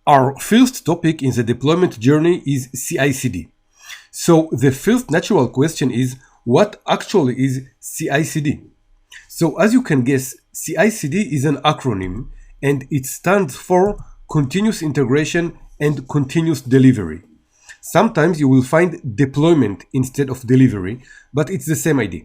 Our first topic in the deployment journey is Cicd. So the first natural question is, what actually is Cicd? So as you can guess, Cicd is an acronym and it stands for Continuous Integration and Continuous Delivery. Sometimes you will find deployment instead of delivery, but it's the same idea.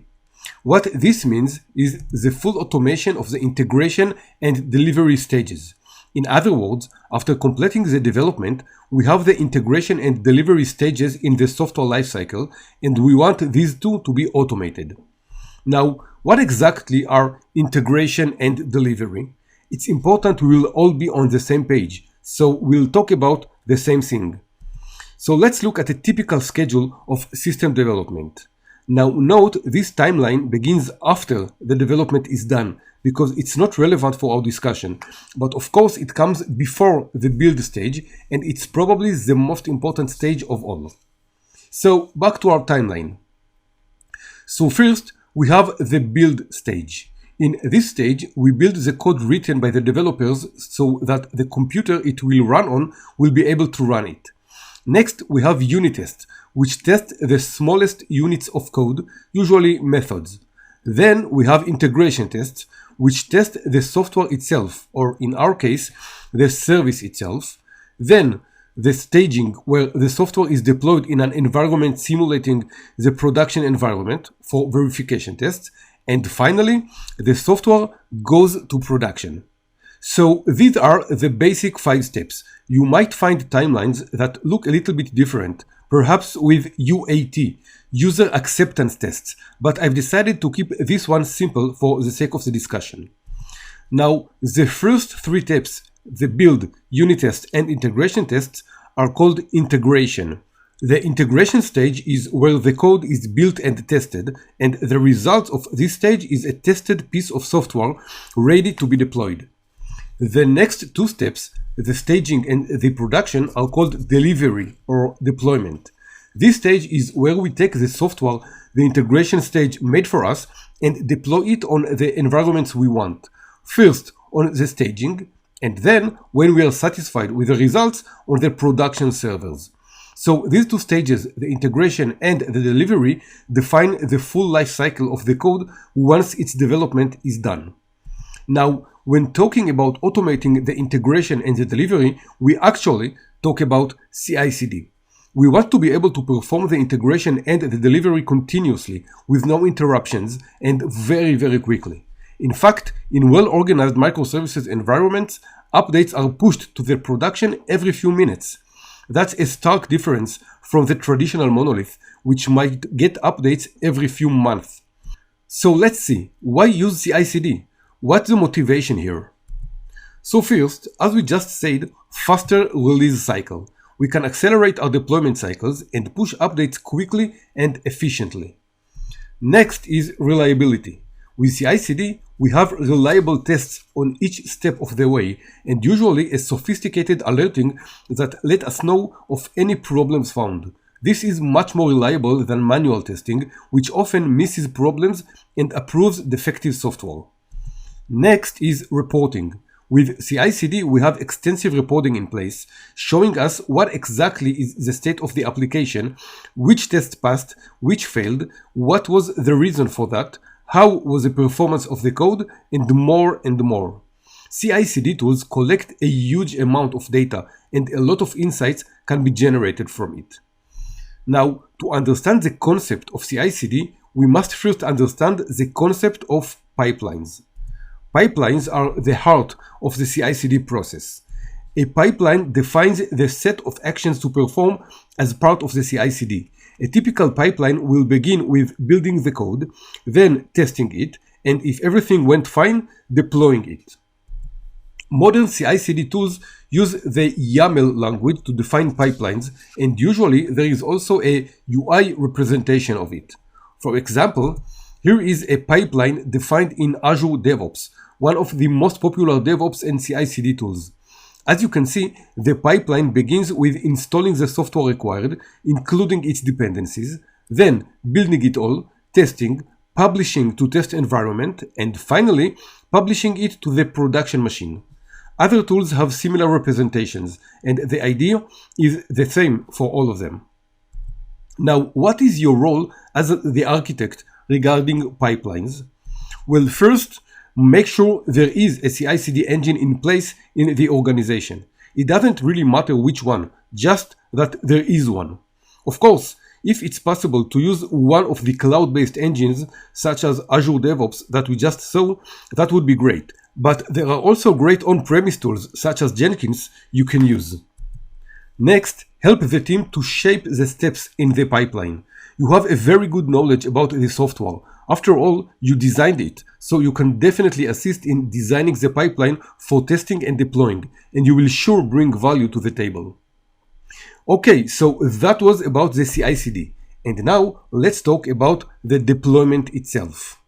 What this means is the full automation of the integration and delivery stages. In other words, after completing the development, we have the integration and delivery stages in the software lifecycle, and we want these two to be automated. Now, what exactly are integration and delivery? It's important we will all be on the same page, so we'll talk about the same thing. So let's look at a typical schedule of system development. Now note, this timeline begins after the development is done because it's not relevant for our discussion, but of course it comes before the build stage and it's probably the most important stage of all. So back to our timeline. So first we have the build stage. In this stage we build the code written by the developers so that the computer it will run on will be able to run it. Next we have unit tests, which test the smallest units of code, usually methods. Then we have integration tests, which test the software itself, or in our case, the service itself. Then the staging, where the software is deployed in an environment simulating the production environment for verification tests. And finally, the software goes to production. So these are the basic 5 steps. You might find timelines that look a little bit different, perhaps with UAT, user acceptance tests, but I've decided to keep this one simple for the sake of the discussion. Now, the first 3 steps, the build, unit test, and integration tests, are called integration. The integration stage is where the code is built and tested, and the result of this stage is a tested piece of software ready to be deployed. The next 2 steps, the staging and the production, are called delivery or deployment. This stage is where we take the software, the integration stage made for us, and deploy it on the environments we want. First on the staging, and then, when we are satisfied with the results, on the production servers. So these 2 stages, the integration and the delivery, define the full life cycle of the code once its development is done. Now, when talking about automating the integration and the delivery, we actually talk about Cicd. We want to be able to perform the integration and the delivery continuously with no interruptions and very, very quickly. In fact, in well-organized microservices environments, updates are pushed to their production every few minutes. That's a stark difference from the traditional monolith, which might get updates every few months. So let's see, why use Cicd? What's the motivation here? So first, as we just said, faster release cycle. We can accelerate our deployment cycles and push updates quickly and efficiently. Next is reliability. With Cicd, we have reliable tests on each step of the way and usually a sophisticated alerting that let us know of any problems found. This is much more reliable than manual testing, which often misses problems and approves defective software. Next is reporting. With Cicd, we have extensive reporting in place, showing us what exactly is the state of the application, which test passed, which failed, what was the reason for that, how was the performance of the code, and more and more. Cicd tools collect a huge amount of data, and a lot of insights can be generated from it. Now, to understand the concept of Cicd, we must first understand the concept of pipelines. Pipelines are the heart of the Cicd process. A pipeline defines the set of actions to perform as part of the Cicd. A typical pipeline will begin with building the code, then testing it, and if everything went fine, deploying it. Modern Cicd tools use the YAML language to define pipelines, and usually there is also a UI representation of it. For example, here is a pipeline defined in Azure DevOps, one of the most popular DevOps and Cicd tools. As you can see, the pipeline begins with installing the software required, including its dependencies, then building it all, testing, publishing to test environment, and finally, publishing it to the production machine. Other tools have similar representations, and the idea is the same for all of them. Now, what is your role as the architect regarding pipelines? Well, first, make sure there is a CI/CD engine in place in the organization. It doesn't really matter which one, just that there is one. Of course, if it's possible to use one of the cloud-based engines, such as Azure DevOps that we just saw, that would be great. But there are also great on-premise tools, such as Jenkins, you can use. Next, help the team to shape the steps in the pipeline. You have a very good knowledge about the software. After all, you designed it, so you can definitely assist in designing the pipeline for testing and deploying, and you will sure bring value to the table. Okay, so that was about the CI/CD. And now let's talk about the deployment itself.